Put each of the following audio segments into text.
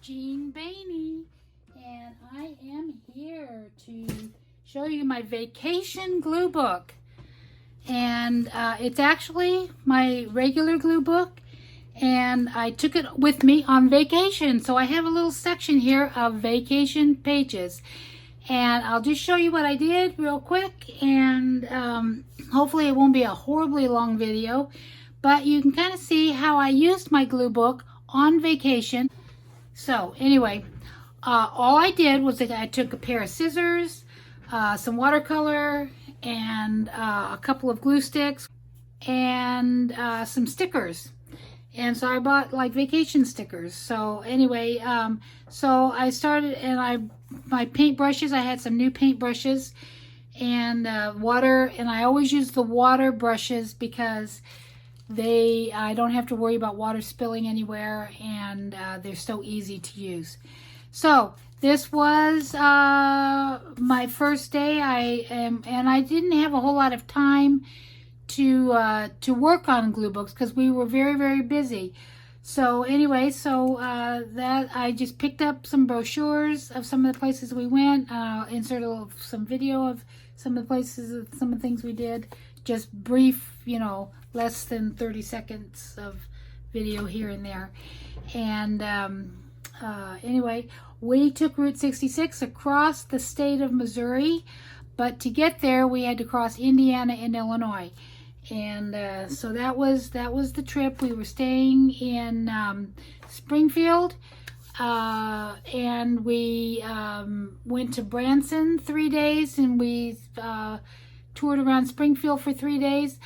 Jeanne Baney, and I am here to show you my vacation glue book. And it's actually my regular glue book, and I took it with me on vacation. So I have a little section here of vacation pages, and I'll just show you what I did real quick, and hopefully it won't be a horribly long video, but you can kind of see how I used my glue book on vacation. So anyway, all I did was that I took a pair of scissors, some watercolor, and a couple of glue sticks, and some stickers. And so I bought like vacation stickers. So anyway, so I started, and my paint brushes, I had some new paint brushes, and water, and I always use the water brushes because I don't have to worry about water spilling anywhere, and they're so easy to use. So this was my first day. And I didn't have a whole lot of time to work on glue books because we were very, very busy. So anyway, that I just picked up some brochures of some of the places we went, inserted some video of some of the places, some of the things we did, just brief, less than 30 seconds of video here and there. And anyway, we took Route 66 across the state of Missouri, but to get there we had to cross Indiana and Illinois. And so that was the trip. We were staying in Springfield, and we went to Branson 3 days, and we toured around Springfield for 3 days.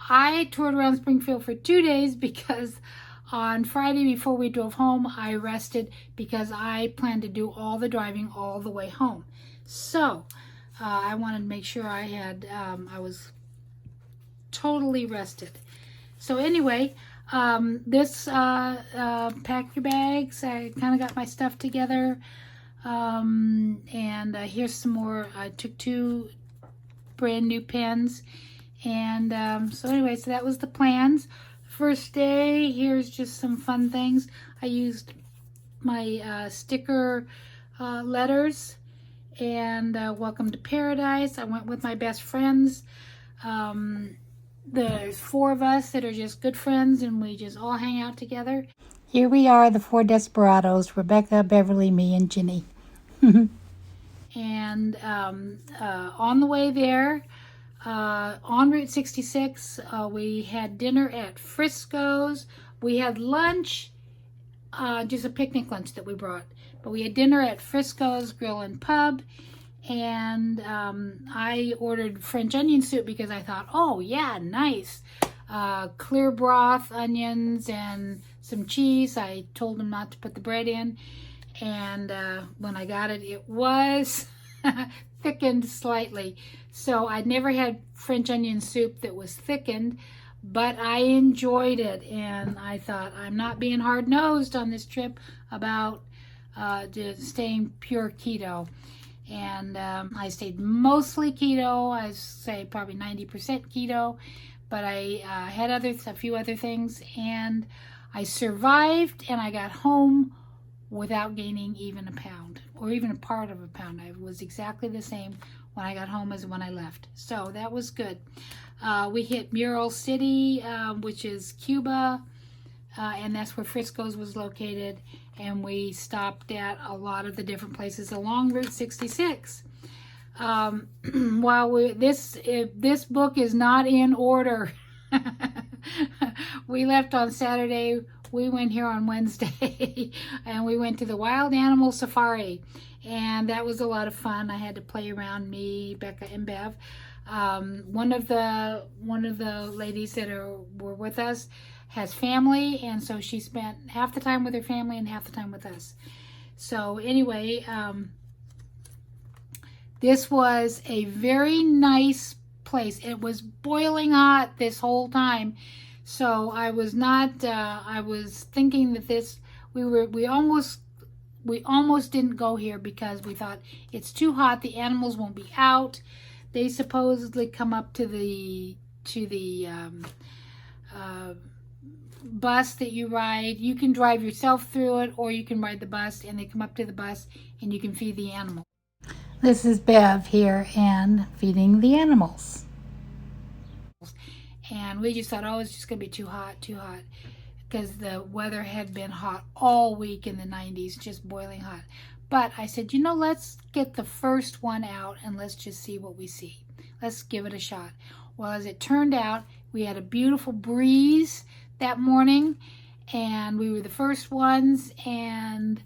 I toured around Springfield for 2 days because on Friday before we drove home, I rested because I planned to do all the driving all the way home. So I wanted to make sure I was totally rested. So anyway, pack your bags. I kind of got my stuff together, and here's some more. I took 2 brand new pens, and so anyway, so that was the plans. First day, here's just some fun things. I used my sticker letters, and welcome to paradise. I went with my best friends. There's 4 of us that are just good friends, and we just all hang out together. Here we are, the 4 desperados: Rebecca, Beverly, me, and Ginny. And on the way there, on Route 66, we had dinner at Frisco's. We had lunch, just a picnic lunch that we brought. But we had dinner at Frisco's Grill and Pub. And I ordered French onion soup because I thought, oh yeah, nice. Clear broth, onions, and some cheese. I told them not to put the bread in. And when I got it, it was thickened slightly. So I'd never had French onion soup that was thickened, but I enjoyed it. And I thought, I'm not being hard-nosed on this trip about just staying pure keto. And I stayed mostly keto. I say probably 90% keto, but I had a few other things, and I survived, and I got home without gaining even a pound, or even a part of a pound. I was exactly the same when I got home as when I left. So that was good. We hit Mural City, which is Cuba, and that's where Frisco's was located. And we stopped at a lot of the different places along Route 66. While this book is not in order. We left on Saturday. We went here on Wednesday, and we went to the Wild Animal Safari, and that was a lot of fun. I had to play around, me, Becca, and Bev. One of the ladies that were with us has family, and so she spent half the time with her family and half the time with us. So anyway, this was a very nice place. It was boiling hot this whole time, so I was not. I was thinking that we almost didn't go here because we thought it's too hot. The animals won't be out. They supposedly come up to the bus that you ride. You can drive yourself through it, or you can ride the bus, and they come up to the bus and you can feed the animals. This is Bev here and feeding the animals. And we just thought, oh, it's just gonna be too hot, because the weather had been hot all week in the 90s, just boiling hot. But I said, you know, let's get the first one out and let's just see what we see. Let's give it a shot. Well, as it turned out, we had a beautiful breeze that morning, and we were the first ones, and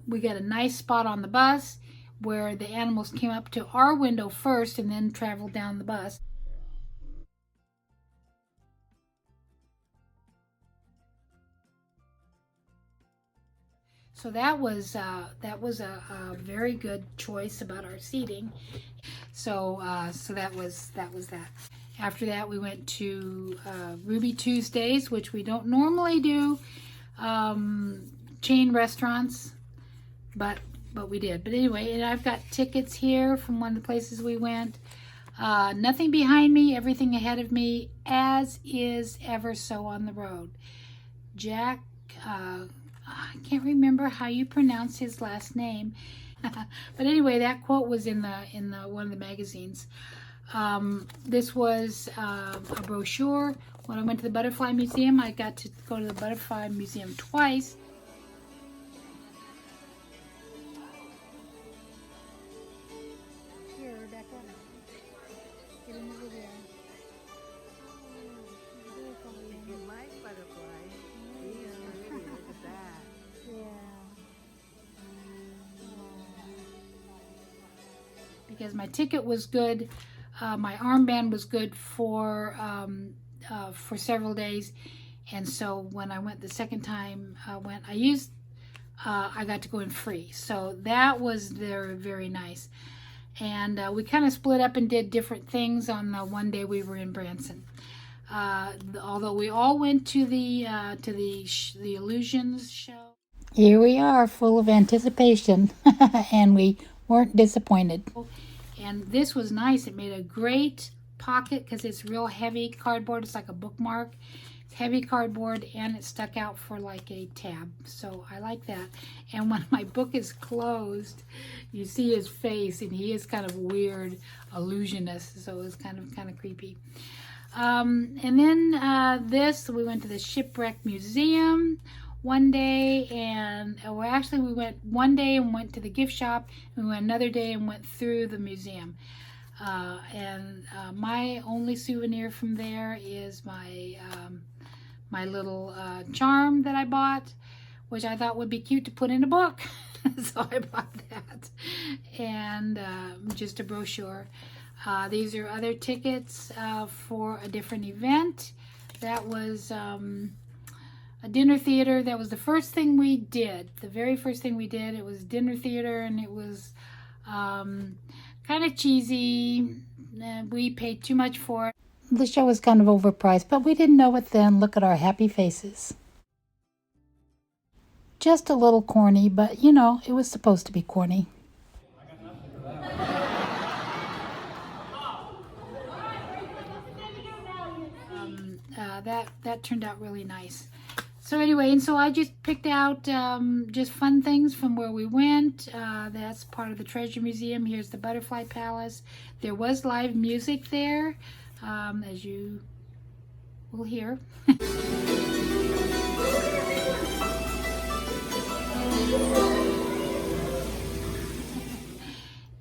we got a nice spot on the bus where the animals came up to our window first and then traveled down the bus. So that was a very good choice about our seating. So that was that. After that, we went to Ruby Tuesdays, which we don't normally do, chain restaurants, but we did. But anyway, and I've got tickets here from one of the places we went. Nothing behind me, everything ahead of me, as is ever so on the road. Jack. I can't remember how you pronounce his last name, but anyway, that quote was in one of the magazines. This was a brochure. When I went to the Butterfly Museum, I got to go to the Butterfly Museum twice. Here, Rebecca, get in the video. If you like butterflies, these are pretty. Look at that. Because my ticket was good, my armband was good for several days, and so when I went the second time, I got to go in free. So that was very, very nice. And we kind of split up and did different things on the one day we were in Branson. Although we all went to the Illusions show. Here we are, full of anticipation, and we weren't disappointed. And this was nice. It made a great pocket because it's real heavy cardboard. It's like a bookmark. It's heavy cardboard, and it stuck out for like a tab. So I like that. And when my book is closed, you see his face, and he is kind of weird, illusionist. So it was kind of creepy. And then we went to the Shipwreck Museum one day, and we went one day and went to the gift shop, and we went another day and went through the museum. My only souvenir from there is my little charm that I bought, which I thought would be cute to put in a book. So I bought that, and just a brochure. These are other tickets for a different event. That was a dinner theater. That was the first thing we did. The very first thing we did. It was dinner theater, and it was kind of cheesy. We paid too much for it. The show was kind of overpriced, but we didn't know it then. Look at our happy faces. Just a little corny, but you know, it was supposed to be corny. That turned out really nice. So anyway, and so I just picked out just fun things from where we went. That's part of the Treasure Museum. Here's the Butterfly Palace. There was live music there, as you will hear.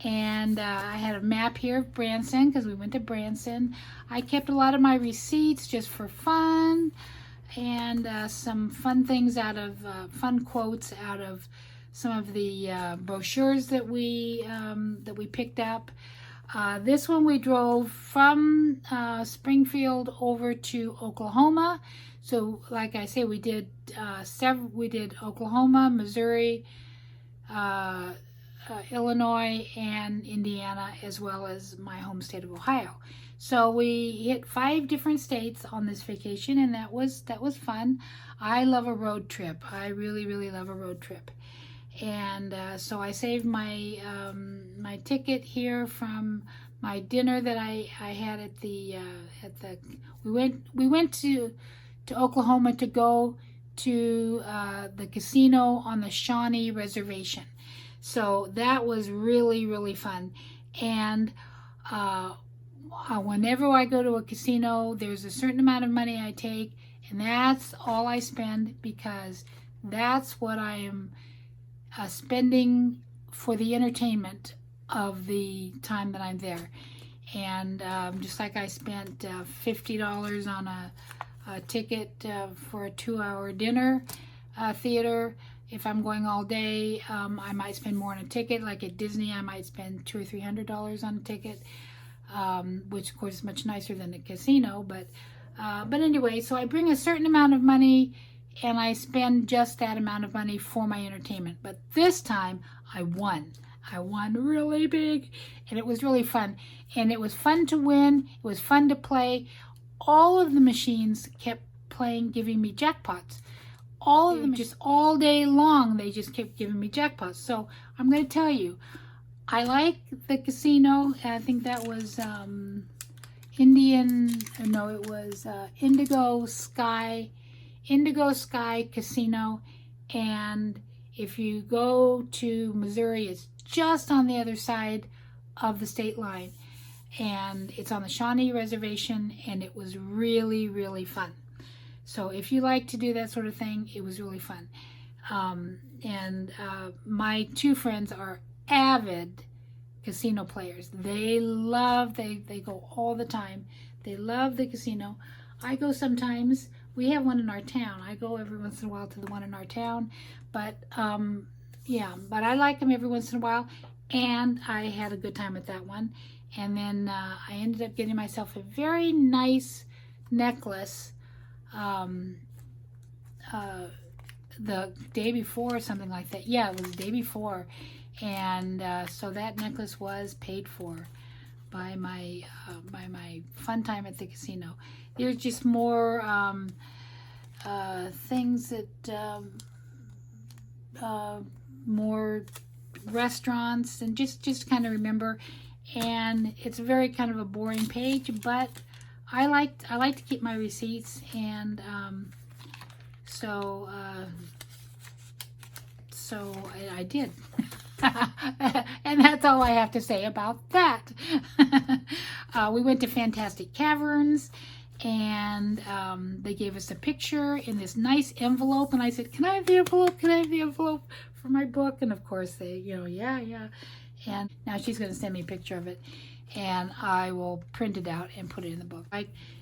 And I had a map here of Branson because we went to Branson. I kept a lot of my receipts just for fun, and some fun things out of fun quotes out of some of the brochures that we picked up. This one we drove from Springfield over to Oklahoma. So like I say, we did we did Oklahoma, Missouri, Illinois, and Indiana, as well as my home state of Ohio. So we hit 5 different states on this vacation, and that was fun. I love a road trip. I really, really love a road trip. And so I saved my my ticket here from my dinner that I had at the we went to Oklahoma to go to the casino on the Shawnee Reservation. So that was really, really fun. And whenever I go to a casino, there's a certain amount of money I take, and that's all I spend, because that's what I am spending for the entertainment of the time that I'm there. And just like I spent $50 on a ticket for a 2-hour dinner theater. If I'm going all day, I might spend more on a ticket. Like at Disney, I might spend $200 or $300 on a ticket, which of course is much nicer than the casino. But anyway, so I bring a certain amount of money, and I spend just that amount of money for my entertainment. But this time, I won. I won really big, and it was really fun. And it was fun to win. It was fun to play. All of the machines kept playing, giving me jackpots. All of them, just all day long, they just kept giving me jackpots. So I'm going to tell you, I like the casino. I think that was Indigo Sky Casino. And if you go to Missouri, it's just on the other side of the state line. And it's on the Shawnee Reservation, and it was really, really fun. So if you like to do that sort of thing, it was really fun. My two friends are avid casino players. They go all the time. They love the casino. I go sometimes. We have one in our town. I go every once in a while to the one in our town. But but I like them every once in a while. And I had a good time at that one. And then I ended up getting myself a very nice necklace the day before, or something like that. Yeah, it was the day before. And so that necklace was paid for by my fun time at the casino. There's just more things that more restaurants, and just kind of remember. And it's very kind of a boring page, but I like to keep my receipts, and so I did. And that's all I have to say about that. We went to Fantastic Caverns, and they gave us a picture in this nice envelope, and I said, "Can I have the envelope? Can I have the envelope for my book?" And of course they, yeah. And now she's going to send me a picture of it, and I will print it out and put it in the book.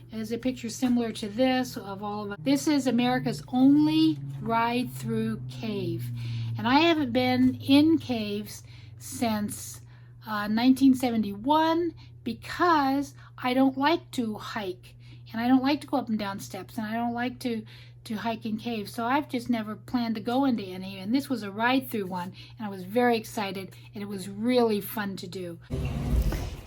There's a picture similar to this of all of us. This is America's only ride-through cave. And I haven't been in caves since 1971, because I don't like to hike, and I don't like to go up and down steps, and I don't like to hike in caves. So I've just never planned to go into any, and this was a ride-through one, and I was very excited, and it was really fun to do.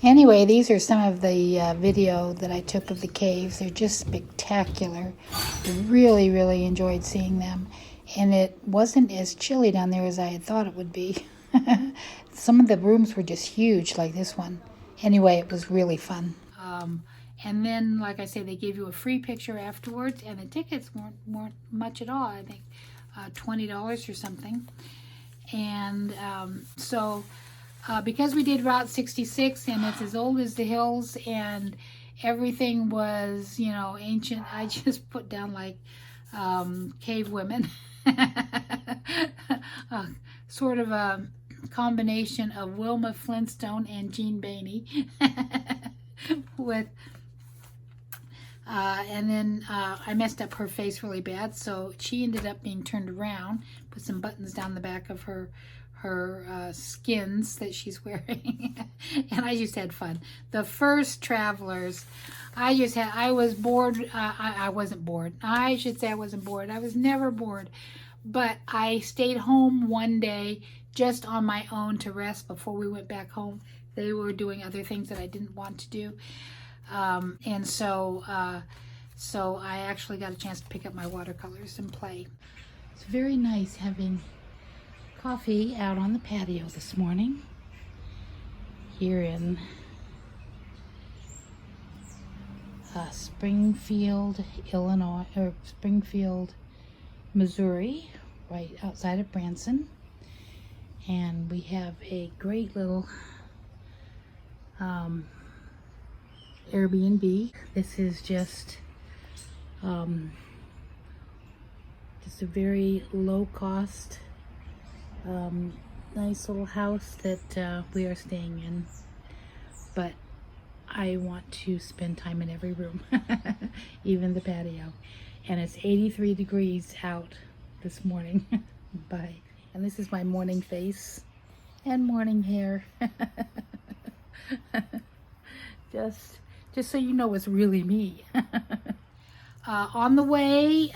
Anyway, these are some of the video that I took of the caves. They're just spectacular. I really, really enjoyed seeing them. And it wasn't as chilly down there as I had thought it would be. Some of the rooms were just huge, like this one. Anyway, it was really fun. And then, like I say, they gave you a free picture afterwards, and the tickets weren't much at all. I think $20 or something. And because we did Route 66, and it's as old as the hills, and everything was, ancient, I just put down like cave women. Sort of a combination of Wilma Flintstone and Jeanne Baney. And then I messed up her face really bad, so she ended up being turned around, put some buttons down the back of her skins that she's wearing. And I just had fun. The first Travelers, I was bored. I wasn't bored. I should say I wasn't bored. I was never bored. But I stayed home one day just on my own to rest before we went back home. They were doing other things that I didn't want to do. And so I actually got a chance to pick up my watercolors and play. It's very nice having coffee out on the patio this morning here in Springfield, Illinois, or Springfield, Missouri, right outside of Branson. And we have a great little Airbnb. This is just a very low cost, nice little house that we are staying in. But I want to spend time in every room, even the patio. And it's 83 degrees out this morning. Bye. And this is my morning face and morning hair. just so you know, it's really me. On the way,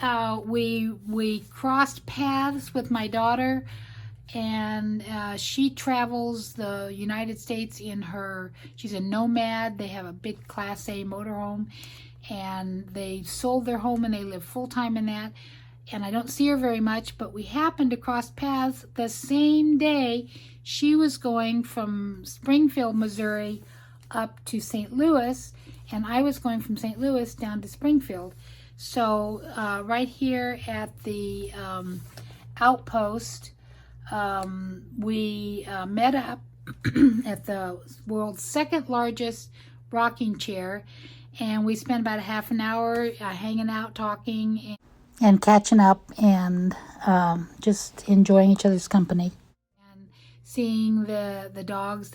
we crossed paths with my daughter, and she travels the United States in she's a nomad. They have a big Class A motorhome, and they sold their home and they live full-time in that. And I don't see her very much, but we happened to cross paths the same day. She was going from Springfield, Missouri up to St. Louis, and I was going from St. Louis down to Springfield. So right here at the outpost, we met up at the world's second largest rocking chair, and we spent about a half an hour hanging out, talking, and catching up, and just enjoying each other's company. And seeing the dogs,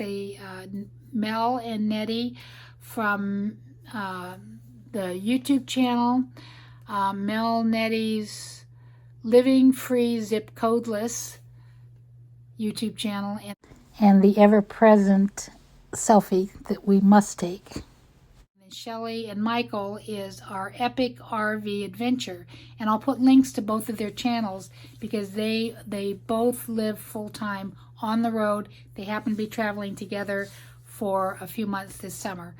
Mel and Nettie from the YouTube channel, Mel Nettie's Living Free Zip Codeless YouTube channel, and the ever-present selfie that we must take. And Shelley and Michael is our epic RV adventure, and I'll put links to both of their channels because they both live full-time on the road. They happen to be traveling together for a few months this summer,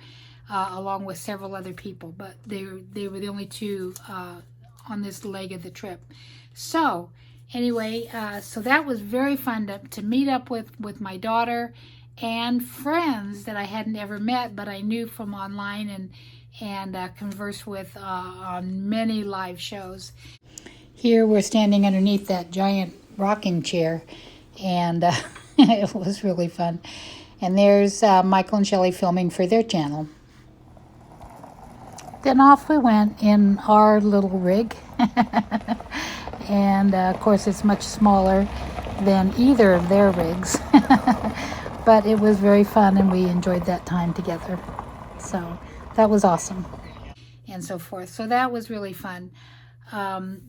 along with several other people, but they were the only two on this leg of the trip. So anyway, so that was very fun to meet up with my daughter and friends that I hadn't ever met, but I knew from online and conversed with on many live shows. Here we're standing underneath that giant rocking chair, and it was really fun. And there's Michael and Shelley filming for their channel. Then off we went in our little rig. And of course it's much smaller than either of their rigs. But it was very fun, and we enjoyed that time together. So that was awesome. And so forth. So that was really fun.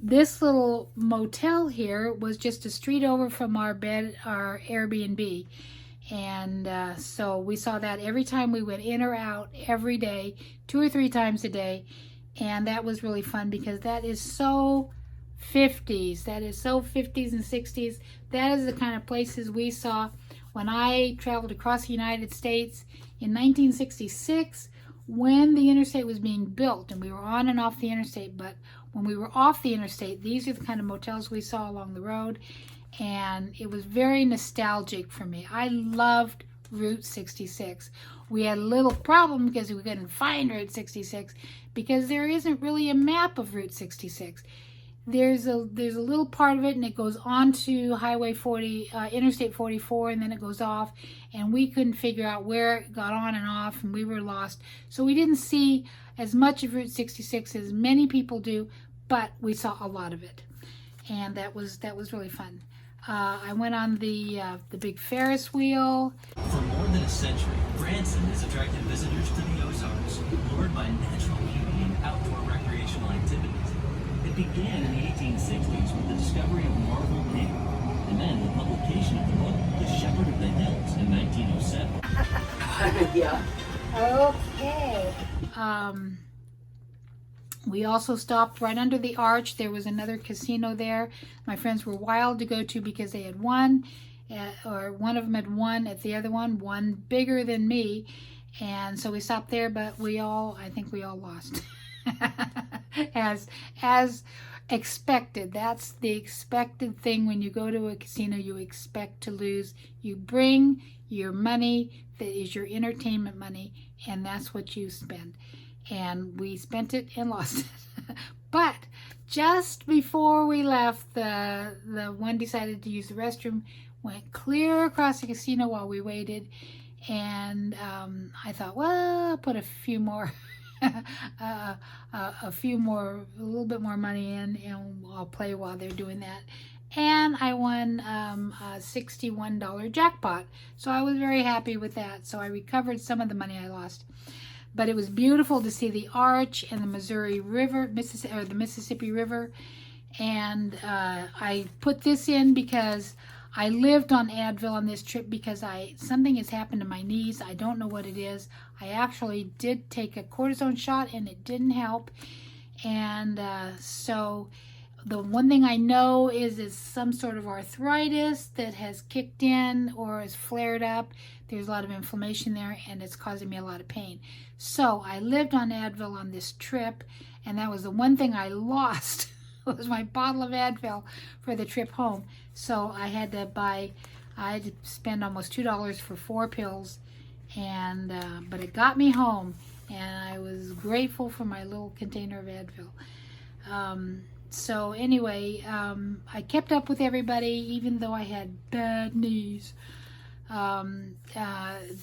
This little motel here was just a street over from our Airbnb. And so we saw that every time we went in or out, every day, 2 or 3 times a day. And that was really fun because that is so 50s. That is so 50s and 60s. That is the kind of places we saw when I traveled across the United States in 1966, when the interstate was being built, and we were on and off the interstate. But when we were off the interstate, these are the kind of motels we saw along the road. And it was very nostalgic for me. I loved Route 66. We had a little problem because we couldn't find Route 66 because there isn't really a map of Route 66. There's a little part of it, and it goes on to Highway 40, Interstate 44, and then it goes off, and we couldn't figure out where it got on and off, and we were lost. So we didn't see as much of Route 66 as many people do, but we saw a lot of it, and that was really fun. I went on the big Ferris wheel. For more than a century, Branson has attracted visitors to the Ozarks, lured by natural beauty and outdoor recreational activities. It began in the 1860s with the discovery of Marble Lake, and then the publication of the book, The Shepherd of the Hills, in 1907. Yeah. Okay. We also stopped right under the arch. There was another casino there. My friends were wild to go to because they had won, or one of them had won at the other one bigger than me. And so we stopped there, but I think we all lost. as expected. That's the expected thing when you go to a casino. You expect to lose. You bring your money that is your entertainment money, and that's what you spend. and we spent it and lost it. But just before we left, the one decided to use the restroom, went clear across the casino while we waited, and I thought, well, I'll put a few more a little bit more money in, and I'll play while they're doing that. And I won a $61 jackpot, so I was very happy with that. So I recovered some of the money I lost. But it was beautiful to see the arch and the Missouri River, the Mississippi River. And I put this in because I lived on Advil on this trip because something has happened to my knees. I don't know what it is. I actually did take a cortisone shot and it didn't help. And so the one thing I know is some sort of arthritis that has kicked in or has flared up. There's a lot of inflammation there and it's causing me a lot of pain. So I lived on Advil on this trip, and that was the one thing I lost was my bottle of Advil for the trip home. So I had to spend almost $2 for 4 pills, and but it got me home, and I was grateful for my little container of Advil. So anyway, I kept up with everybody, even though I had bad knees. The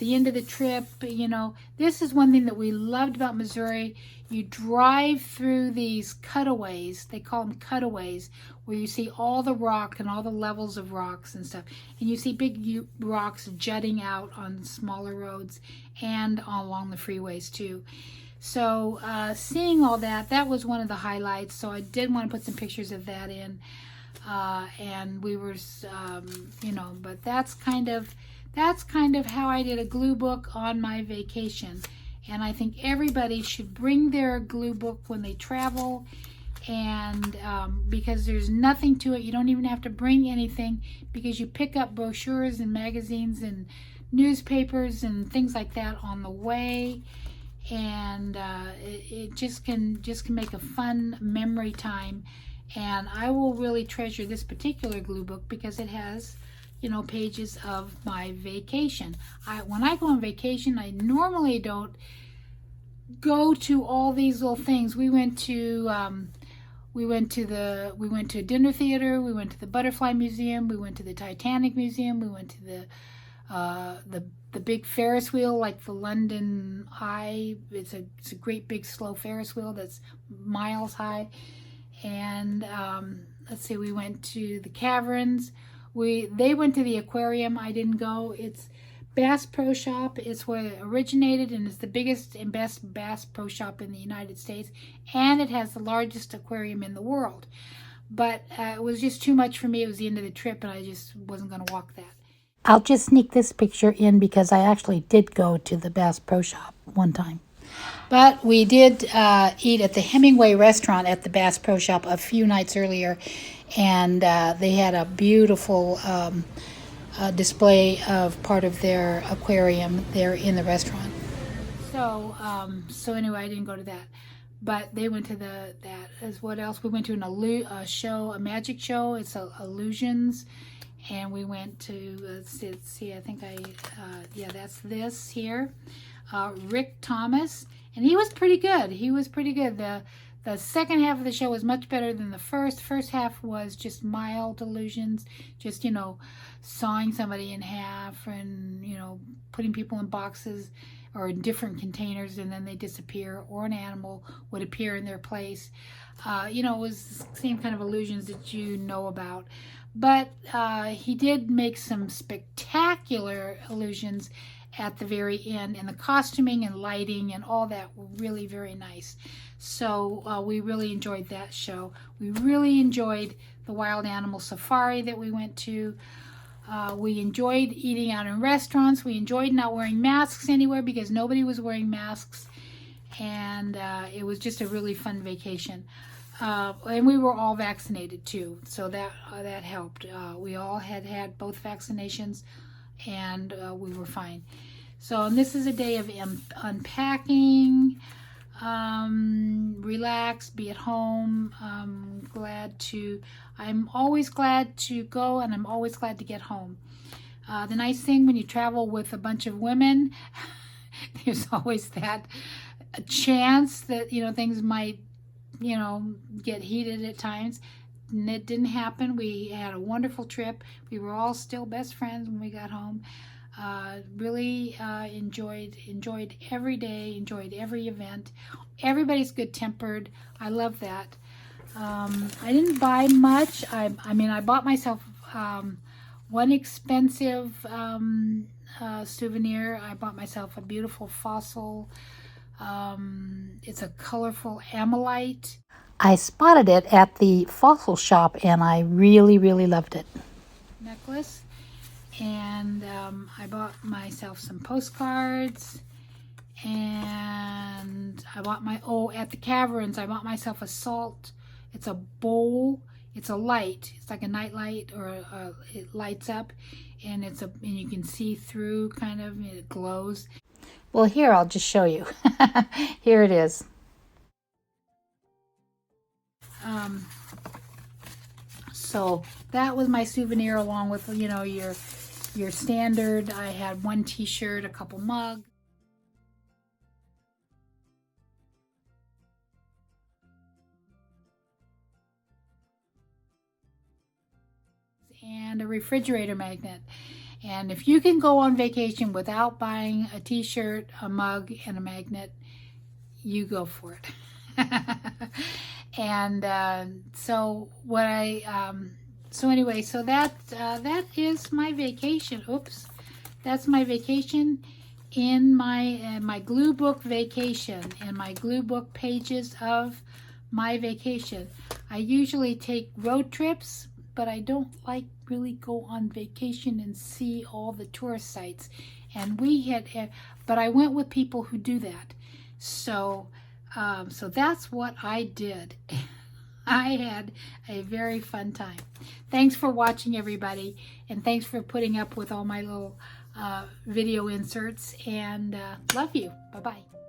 end of the trip, you know, this is one thing that we loved about Missouri. You drive through these cutaways, they call them cutaways, where you see all the rock and all the levels of rocks and stuff. And you see big rocks jutting out on smaller roads and along the freeways too. So seeing all that, that was one of the highlights. So I did want to put some pictures of that in. And we were, you know, but that's kind of how I did a glue book on my vacation. And I think everybody should bring their glue book when they travel, and because there's nothing to it. You don't even have to bring anything, because you pick up brochures and magazines and newspapers and things like that on the way, and it just can make a fun memory time. And I will really treasure this particular glue book because it has, you know, pages of my vacation. When I go on vacation, I normally don't go to all these little things. We went to a dinner theater. We went to the Butterfly Museum. We went to the Titanic Museum. We went to the big Ferris wheel, like the London Eye. It's a great big slow Ferris wheel that's miles high. And let's see, we went to the caverns. They went to the aquarium. I didn't go. It's Bass Pro Shop. It's where it originated, and it's the biggest and best Bass Pro Shop in the United States, and it has the largest aquarium in the world. But it was just too much for me. It was the end of the trip, and I just wasn't going to walk that. I'll just sneak this picture in because I actually did go to the Bass Pro Shop one time. But we did eat at the Hemingway restaurant at the Bass Pro Shop a few nights earlier, and they had a beautiful display of part of their aquarium there in the restaurant. So anyway, I didn't go to that, but they went to that. As what else? We went to a magic show. It's illusions, and we went to let's see. I think that's this here. Rick Thomas. And he was pretty good. The second half of the show was much better than the first. First half was just mild illusions, just, you know, sawing somebody in half and, you know, putting people in boxes or in different containers, and then they disappear, or an animal would appear in their place. You know, it was the same kind of illusions that you know about. But he did make some spectacular illusions at the very end, and the costuming and lighting and all that were really very nice. So we really enjoyed that show. We really enjoyed the wild animal safari that we went to. We enjoyed eating out in restaurants. We enjoyed not wearing masks anywhere because nobody was wearing masks, and it was just a really fun vacation. And we were all vaccinated too, so that helped. We all had both vaccinations, and we were fine. So, and this is a day of unpacking, relax, be at home. I'm always glad to go, and I'm always glad to get home. The nice thing when you travel with a bunch of women, there's always that a chance that, things might, get heated at times. And it didn't happen. We had a wonderful trip. We were all still best friends when we got home. Really enjoyed every day, enjoyed every event. Everybody's good-tempered. I love that. I didn't buy much. I mean, I bought myself one expensive souvenir. I bought myself a beautiful fossil. It's a colorful ammolite. I spotted it at the fossil shop and I really, really loved it. Necklace. And I bought myself some postcards. And I bought at the Caverns, I bought myself a salt. It's a bowl. It's a light. It's like a night light, or it lights up, and and you can see through, kind of. It glows. Well, here I'll just show you. Here it is. So that was my souvenir, along with your standard. I had one T-shirt, a couple mugs. And a refrigerator magnet. And if you can go on vacation without buying a T-shirt, a mug, and a magnet, you go for it. And so that is my vacation. Oops, that's my vacation in my glue book vacation, and my glue book pages of my vacation. I usually take road trips, but I don't really go on vacation and see all the tourist sites. And but I went with people who do that. So that's what I did. I had a very fun time. Thanks for watching, everybody, and thanks for putting up with all my little video inserts, and love you. Bye-bye.